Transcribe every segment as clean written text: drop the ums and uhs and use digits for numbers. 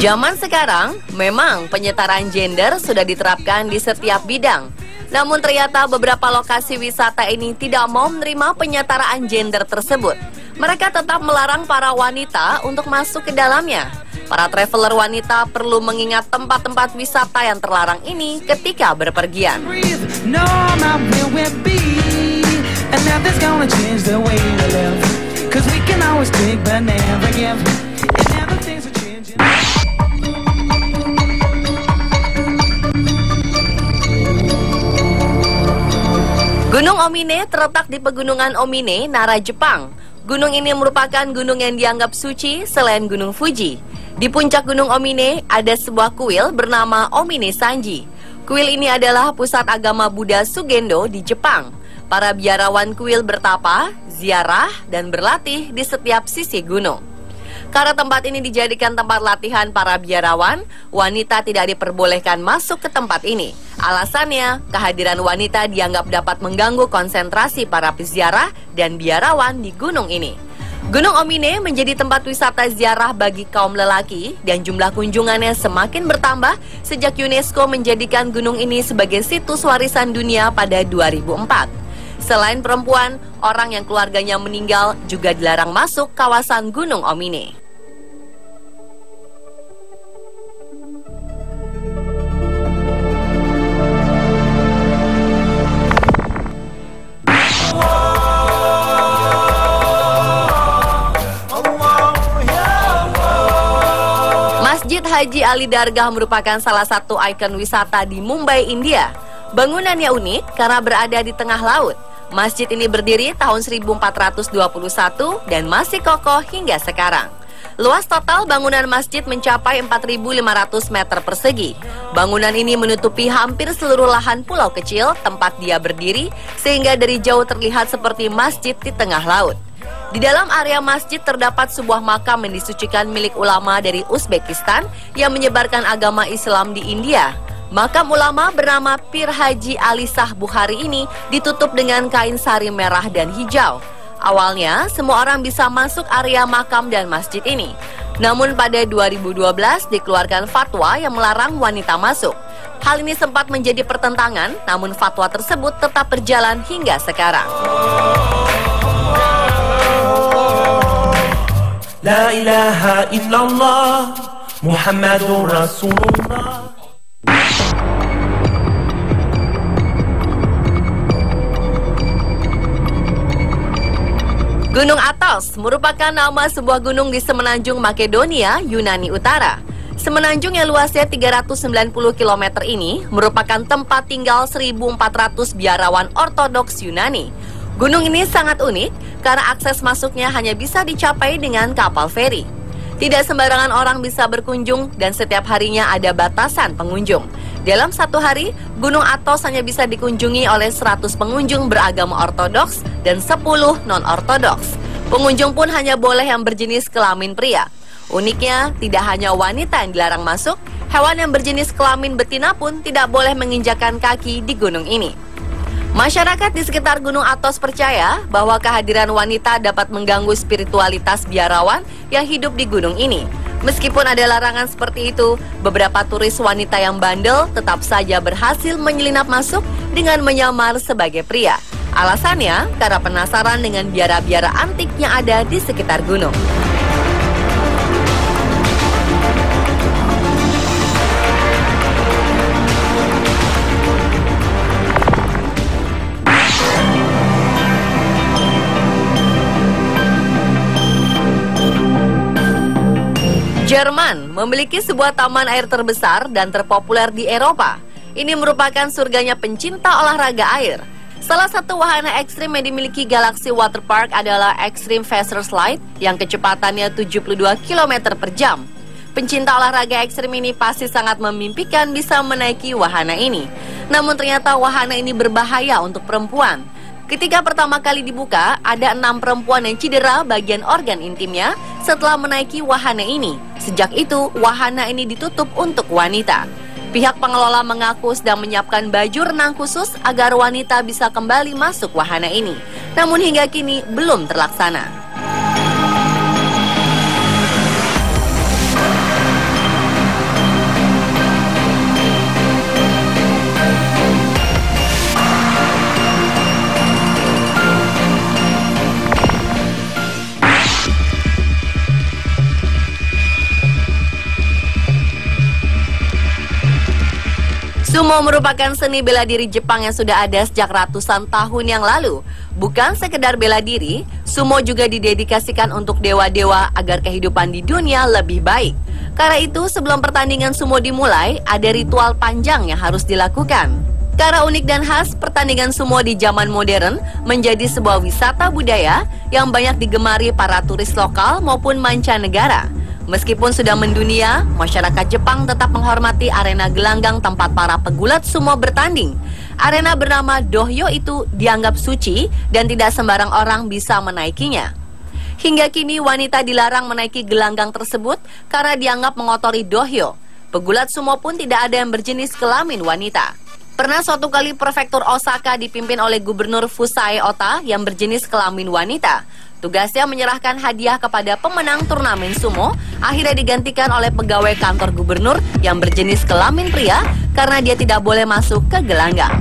Zaman sekarang, memang penyetaraan gender sudah diterapkan di setiap bidang. Namun ternyata beberapa lokasi wisata ini tidak mau menerima penyetaraan gender tersebut. Mereka tetap melarang para wanita untuk masuk ke dalamnya. Para traveler wanita perlu mengingat tempat-tempat wisata yang terlarang ini ketika berpergian. Gunung Omine terletak di Pegunungan Omine, Nara, Jepang. Gunung ini merupakan gunung yang dianggap suci selain Gunung Fuji. Di puncak Gunung Omine ada sebuah kuil bernama Omine Sanji. Kuil ini adalah pusat agama Buddha Sugendo di Jepang. Para biarawan kuil bertapa, ziarah, dan berlatih di setiap sisi gunung. Karena tempat ini dijadikan tempat latihan para biarawan, wanita tidak diperbolehkan masuk ke tempat ini. Alasannya, kehadiran wanita dianggap dapat mengganggu konsentrasi para peziarah dan biarawan di gunung ini. Gunung Omine menjadi tempat wisata ziarah bagi kaum lelaki dan jumlah kunjungannya semakin bertambah sejak UNESCO menjadikan gunung ini sebagai situs warisan dunia pada 2004. Selain perempuan, orang yang keluarganya meninggal juga dilarang masuk kawasan Gunung Omine. Masjid Haji Ali Dargah merupakan salah satu ikon wisata di Mumbai, India. Bangunannya unik karena berada di tengah laut. Masjid ini berdiri tahun 1421 dan masih kokoh hingga sekarang. Luas total bangunan masjid mencapai 4.500 meter persegi. Bangunan ini menutupi hampir seluruh lahan pulau kecil tempat dia berdiri, sehingga dari jauh terlihat seperti masjid di tengah laut. Di dalam area masjid terdapat sebuah makam yang disucikan milik ulama dari Uzbekistan yang menyebarkan agama Islam di India. Makam ulama bernama Pir Haji Ali Shah Bukhari ini ditutup dengan kain sari merah dan hijau. Awalnya, semua orang bisa masuk area makam dan masjid ini. Namun pada 2012 dikeluarkan fatwa yang melarang wanita masuk. Hal ini sempat menjadi pertentangan, namun fatwa tersebut tetap berjalan hingga sekarang. La ilaha illallah Muhammadur Rasulullah. Gunung Athos merupakan nama sebuah gunung di semenanjung Makedonia, Yunani Utara. Semenanjung yang luasnya 390 km ini merupakan tempat tinggal 1.400 biarawan ortodoks Yunani. Gunung ini sangat unik karena akses masuknya hanya bisa dicapai dengan kapal feri. Tidak sembarangan orang bisa berkunjung dan setiap harinya ada batasan pengunjung. Dalam satu hari, Gunung Athos hanya bisa dikunjungi oleh 100 pengunjung beragama ortodoks dan 10 non-ortodoks. Pengunjung pun hanya boleh yang berjenis kelamin pria. Uniknya, tidak hanya wanita yang dilarang masuk, hewan yang berjenis kelamin betina pun tidak boleh menginjakan kaki di gunung ini. Masyarakat di sekitar Gunung Athos percaya bahwa kehadiran wanita dapat mengganggu spiritualitas biarawan yang hidup di gunung ini. Meskipun ada larangan seperti itu, beberapa turis wanita yang bandel tetap saja berhasil menyelinap masuk dengan menyamar sebagai pria. Alasannya karena penasaran dengan biara-biara antik yang ada di sekitar gunung. Jerman memiliki sebuah taman air terbesar dan terpopuler di Eropa. Ini merupakan surganya pencinta olahraga air. Salah satu wahana ekstrim yang dimiliki Galaxy Water Park adalah Extreme Faster Slide yang kecepatannya 72 km per jam. Pencinta olahraga ekstrim ini pasti sangat memimpikan bisa menaiki wahana ini. Namun ternyata wahana ini berbahaya untuk perempuan. Ketika pertama kali dibuka, ada 6 perempuan yang cedera bagian organ intimnya setelah menaiki wahana ini. Sejak itu, wahana ini ditutup untuk wanita. Pihak pengelola mengaku sedang menyiapkan baju renang khusus agar wanita bisa kembali masuk wahana ini. Namun hingga kini belum terlaksana. Sumo merupakan seni bela diri Jepang yang sudah ada sejak ratusan tahun yang lalu. Bukan sekedar bela diri, sumo juga didedikasikan untuk dewa-dewa agar kehidupan di dunia lebih baik. Karena itu, sebelum pertandingan sumo dimulai, ada ritual panjang yang harus dilakukan. Karena unik dan khas, pertandingan sumo di zaman modern menjadi sebuah wisata budaya yang banyak digemari para turis lokal maupun mancanegara. Meskipun sudah mendunia, masyarakat Jepang tetap menghormati arena gelanggang tempat para pegulat sumo bertanding. Arena bernama dohyo itu dianggap suci dan tidak sembarang orang bisa menaikinya. Hingga kini wanita dilarang menaiki gelanggang tersebut karena dianggap mengotori dohyo. Pegulat sumo pun tidak ada yang berjenis kelamin wanita. Pernah suatu kali prefektur Osaka dipimpin oleh Gubernur Fusae Ota yang berjenis kelamin wanita. Tugasnya menyerahkan hadiah kepada pemenang turnamen sumo, akhirnya digantikan oleh pegawai kantor gubernur yang berjenis kelamin pria karena dia tidak boleh masuk ke gelanggang.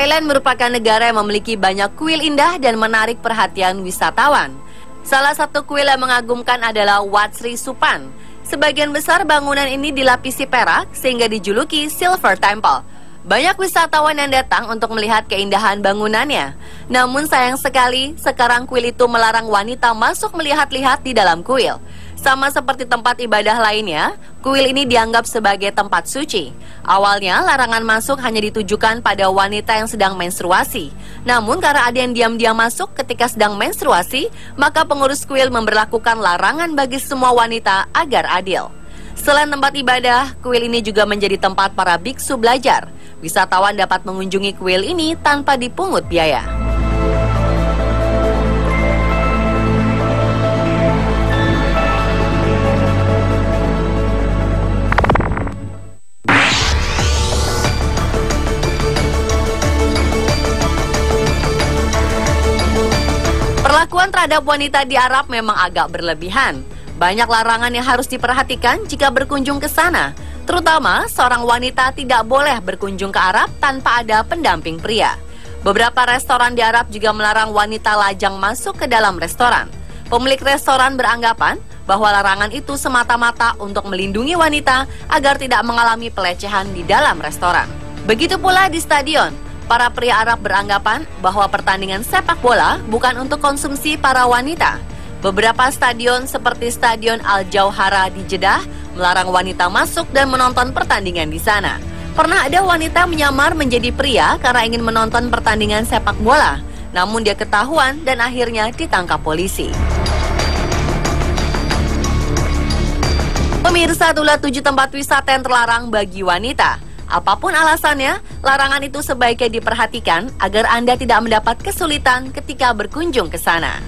Thailand merupakan negara yang memiliki banyak kuil indah dan menarik perhatian wisatawan. Salah satu kuil yang mengagumkan adalah Wat Sri Supan. Sebagian besar bangunan ini dilapisi perak sehingga dijuluki Silver Temple. Banyak wisatawan yang datang untuk melihat keindahan bangunannya. Namun sayang sekali, sekarang kuil itu melarang wanita masuk melihat-lihat di dalam kuil. Sama seperti tempat ibadah lainnya, kuil ini dianggap sebagai tempat suci. Awalnya, larangan masuk hanya ditujukan pada wanita yang sedang menstruasi. Namun, karena ada yang diam-diam masuk ketika sedang menstruasi, maka pengurus kuil memberlakukan larangan bagi semua wanita agar adil. Selain tempat ibadah, kuil ini juga menjadi tempat para biksu belajar. Wisatawan dapat mengunjungi kuil ini tanpa dipungut biaya. Perlakuan terhadap wanita di Arab memang agak berlebihan. Banyak larangan yang harus diperhatikan jika berkunjung ke sana. Terutama, seorang wanita tidak boleh berkunjung ke Arab tanpa ada pendamping pria. Beberapa restoran di Arab juga melarang wanita lajang masuk ke dalam restoran. Pemilik restoran beranggapan bahwa larangan itu semata-mata untuk melindungi wanita agar tidak mengalami pelecehan di dalam restoran. Begitu pula di stadion. Para pria Arab beranggapan bahwa pertandingan sepak bola bukan untuk konsumsi para wanita. Beberapa stadion seperti Stadion Al-Jauhara di Jeddah melarang wanita masuk dan menonton pertandingan di sana. Pernah ada wanita menyamar menjadi pria karena ingin menonton pertandingan sepak bola. Namun dia ketahuan dan akhirnya ditangkap polisi. Pemirsa, itulah 7 tempat wisata yang terlarang bagi wanita. Apapun alasannya, larangan itu sebaiknya diperhatikan agar Anda tidak mendapat kesulitan ketika berkunjung ke sana.